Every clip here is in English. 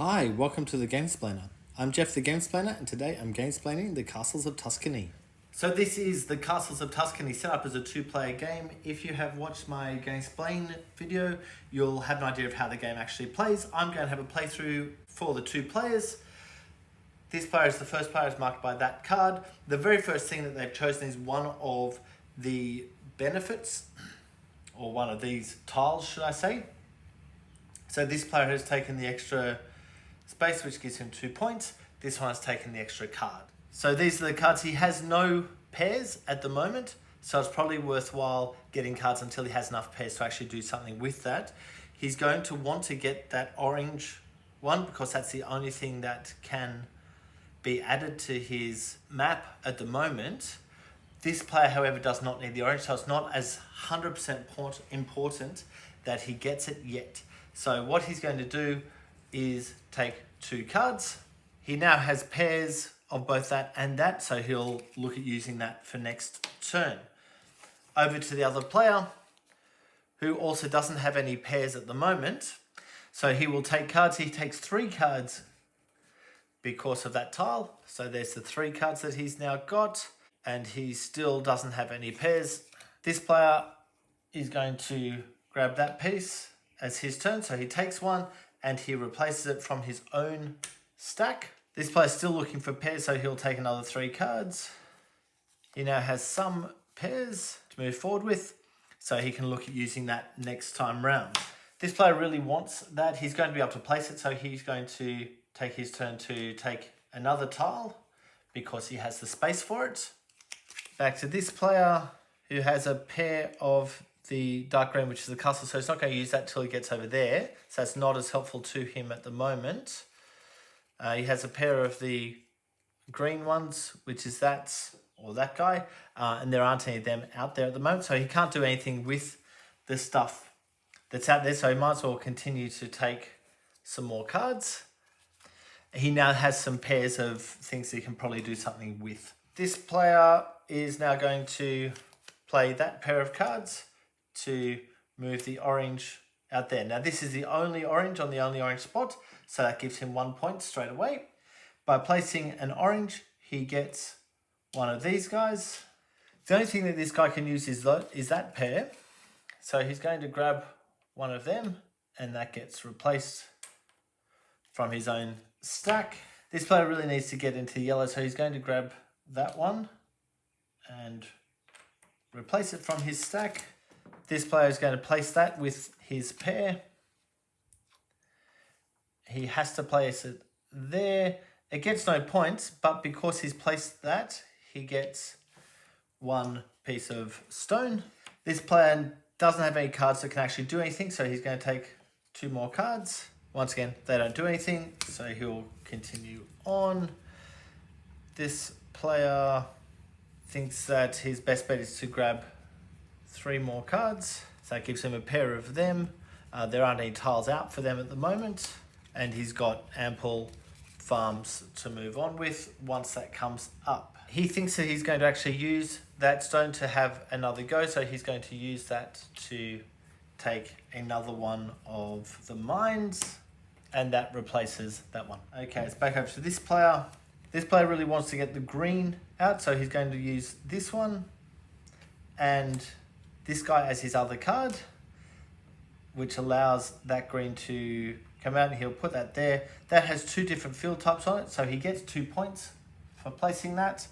Hi, welcome to the Gamesplainer. I'm Jeff the Gamesplainer, and today I'm gamesplaining the Castles of Tuscany. So this is the Castles of Tuscany set up as a two-player game. If you have watched my Gamesplained video, you'll have an idea of how the game actually plays. I'm going to have a playthrough for the two players. This player is the first player, is marked by that card. The very first thing that they've chosen is one of the benefits, or one of these tiles, should I say. So this player has taken the extra space, which gives him 2 points. This one has taken the extra card. So these are the cards. He has no pairs at the moment, so it's probably worthwhile getting cards until he has enough pairs to actually do something with that. He's going to want to get that orange one because that's the only thing that can be added to his map at the moment. This player, however, does not need the orange, so it's not as 100% important that he gets it yet. So what he's going to do is take 2 cards. He now has pairs of both that and that, so he'll look at using that for next turn. Over to the other player, who also doesn't have any pairs at the moment. So he will take cards. He takes 3 cards because of that tile. So there's the 3 cards that he's now got, and he still doesn't have any pairs. This player is going to grab that piece as his turn. So he takes one and he replaces it from his own stack. This player's still looking for pairs, so he'll take another 3 cards. He now has some pairs to move forward with, so he can look at using that next time round. This player really wants that. He's going to be able to place it, so he's going to take his turn to take another tile because he has the space for it. Back to this player who has a pair of the dark green, which is the castle, so he's not going to use that till he gets over there, so that's not as helpful to him at the moment. He has a pair of the green ones, which is that, or that guy, and there aren't any of them out there at the moment, so he can't do anything with the stuff that's out there, so he might as well continue to take some more cards. He now has some pairs of things that he can probably do something with. This player is now going to play that pair of cards to move the orange out there. Now this is the only orange on the only orange spot, so that gives him 1 point straight away. By placing an orange, he gets one of these guys. The only thing that this guy can use is that pair. So he's going to grab one of them, and that gets replaced from his own stack. This player really needs to get into the yellow, so he's going to grab that one and replace it from his stack. This player is going to place that with his pair. He has to place it there. It gets no points, but because he's placed that, he gets 1 piece of stone. This player doesn't have any cards that can actually do anything, so he's going to take 2 more cards. Once again, they don't do anything, so he'll continue on. This player thinks that his best bet is to grab 3 more cards, so that gives him a pair of them. There aren't any tiles out for them at the moment, and he's got ample farms to move on with once that comes up. He thinks that he's going to actually use that stone to have another go, so he's going to use that to take another one of the mines, and that replaces that one. Okay, it's back over to this player. This player really wants to get the green out, so he's going to use this one and this guy as his other card, which allows that green to come out, and he'll put that there. That has 2 different field types on it, so he gets 2 points for placing that,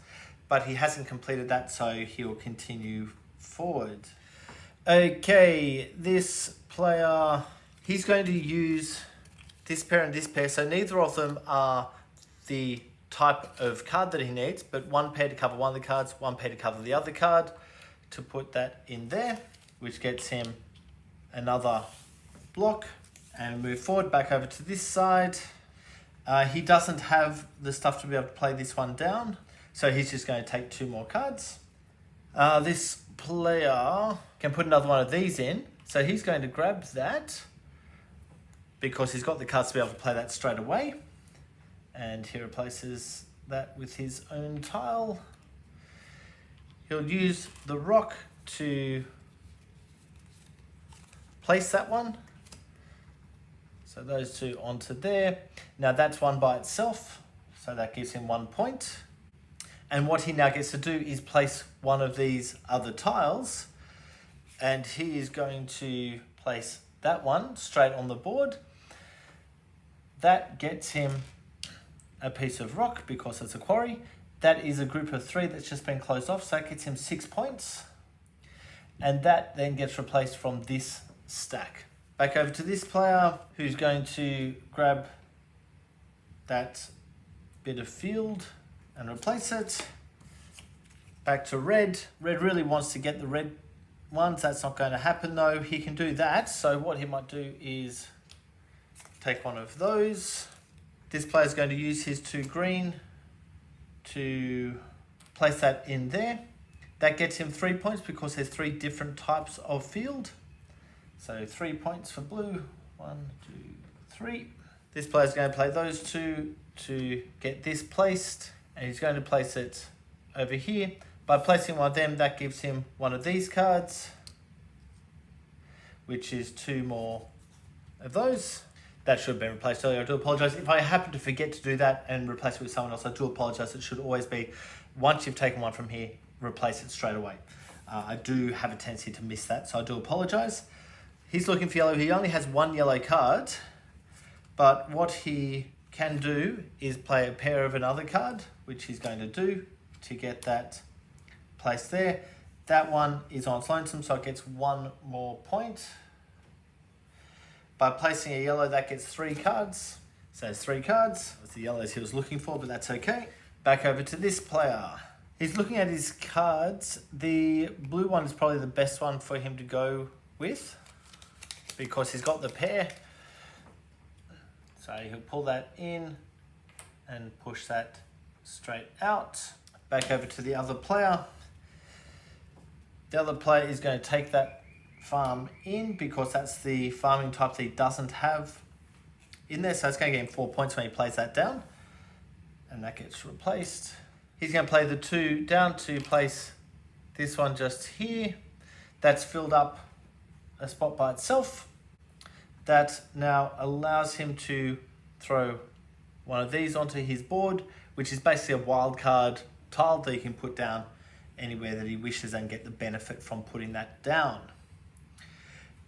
but he hasn't completed that, so he'll continue forward. Okay, this player, he's going to use this pair and this pair, so neither of them are the type of card that he needs, but 1 pair to cover one of the cards, 1 pair to cover the other card, to put that in there, which gets him another block. And move forward back over to this side. He doesn't have the stuff to be able to play this one down, so he's just going to take 2 more cards. This player can put another one of these in, so he's going to grab that because he's got the cards to be able to play that straight away, and he replaces that with his own tile. He'll use the rock to place that one. So So those two onto there. Now that's one by itself, so that gives him 1 point. And what he now gets to do is place one of these other tiles, and he is going to place that one straight on the board. That gets him a piece of rock because it's a quarry. That is a group of 3 that's just been closed off, so that gets him 6 points. And that then gets replaced from this stack. Back over to this player who's going to grab that bit of field and replace it. Back to red. Red really wants to get the red ones. That's not going to happen though. He can do that. So what he might do is take one of those. This player is going to use his 2 green to place that in there. That gets him 3 points because there's 3 different types of field. So 3 points for blue. 1, 2, 3. This player is going to play those 2 to get this placed, and he's going to place it over here. By placing one of them, that gives him one of these cards, which is 2 more of those. That should have been replaced earlier. I do apologize. If I happen to forget to do that and replace it with someone else, I do apologize. It should always be, once you've taken one from here, replace it straight away. I do have a tendency to miss that, so I do apologize. He's looking for yellow. He only has 1 yellow card, but what he can do is play a pair of another card, which he's going to do to get that placed there. That one is on its lonesome, so it gets 1 more point. By placing a yellow, that gets 3 cards. So it's 3 cards. That's the yellows he was looking for, but that's okay. Back over to this player. He's looking at his cards. The blue one is probably the best one for him to go with because he's got the pair. So he'll pull that in and push that straight out. Back over to the other player. The other player is going to take that farm in because that's the farming type that he doesn't have in there. So it's going to get him 4 points when he plays that down. And that gets replaced. He's going to play the 2 down to place this one just here. That's filled up a spot by itself. That now allows him to throw one of these onto his board, which is basically a wild card tile that he can put down anywhere that he wishes and get the benefit from putting that down.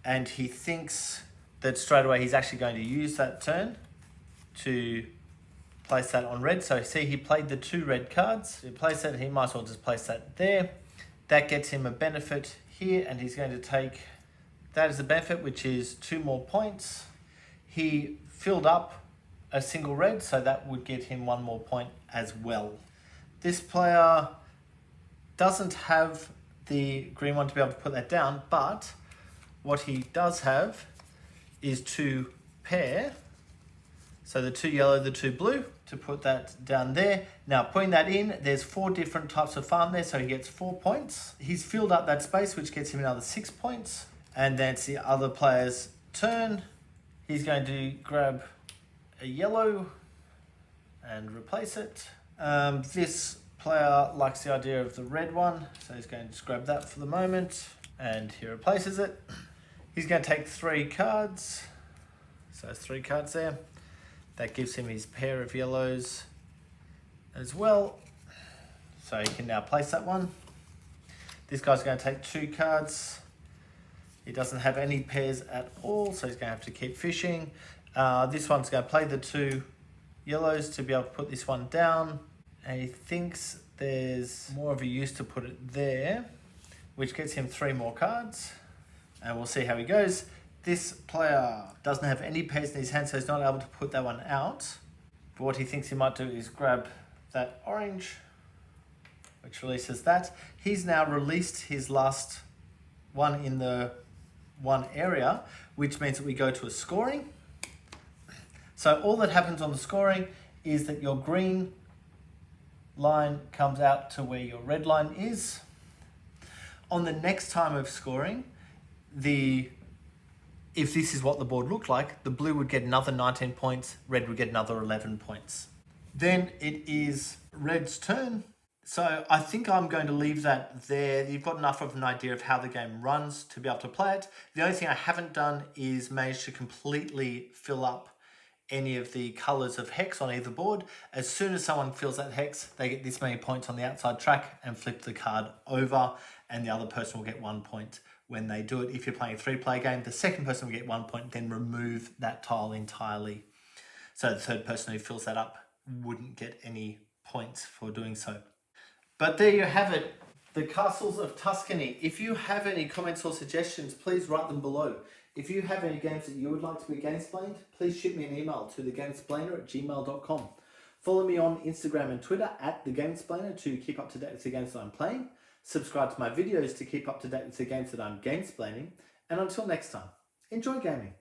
And he thinks that straight away he's actually going to use that turn to place that on red. So see, he played the 2 red cards. He placed that, he might as well just place that there. That gets him a benefit here, and he's going to take that as a benefit, which is 2 more points. He filled up a single red, so that would get him 1 more point as well. This player doesn't have the green one to be able to put that down, but what he does have is 2 pair. So the 2 yellow, the 2 blue, to put that down there. Now putting that in, there's 4 different types of farm there, so he gets 4 points. He's filled up that space, which gets him another 6 points. And then it's the other player's turn. He's going to grab a yellow and replace it. This player likes the idea of the red one, so he's going to just grab that for the moment, and he replaces it. He's going to take 3 cards. So there's 3 cards there. That gives him his pair of yellows as well. So he can now place that one. This guy's going to take 2 cards. He doesn't have any pairs at all, so he's going to have to keep fishing. This one's going to play the 2 yellows to be able to put this one down. And he thinks there's more of a use to put it there, which gets him 3 more cards. And we'll see how he goes. This player doesn't have any pairs in his hand, so he's not able to put that one out. But what he thinks he might do is grab that orange, which releases that. He's now released his last one in the 1 area, which means that we go to a scoring. So all that happens on the scoring is that your green line comes out to where your red line is. On the next time of scoring, if this is what the board looked like, the blue would get another 19 points, red would get another 11 points. Then it is red's turn. So I think I'm going to leave that there. You've got enough of an idea of how the game runs to be able to play it. The only thing I haven't done is manage to completely fill up any of the colors of hex on either board. As soon as someone fills that hex, they get this many points on the outside track and flip the card over, and the other person will get 1 point when they do it. If you're playing a 3-player game, the second person will get 1 point, then remove that tile entirely. So the third person who fills that up wouldn't get any points for doing so. But there you have it, the Castles of Tuscany. If you have any comments or suggestions, please write them below. If you have any games that you would like to be Gamesplained, please shoot me an email to thegamesplainer@gmail.com. Follow me on Instagram and Twitter @thegamesplainer to keep up to date with the games that I'm playing. Subscribe to my videos to keep up to date with the games that I'm gamesplaining. And until next time, enjoy gaming.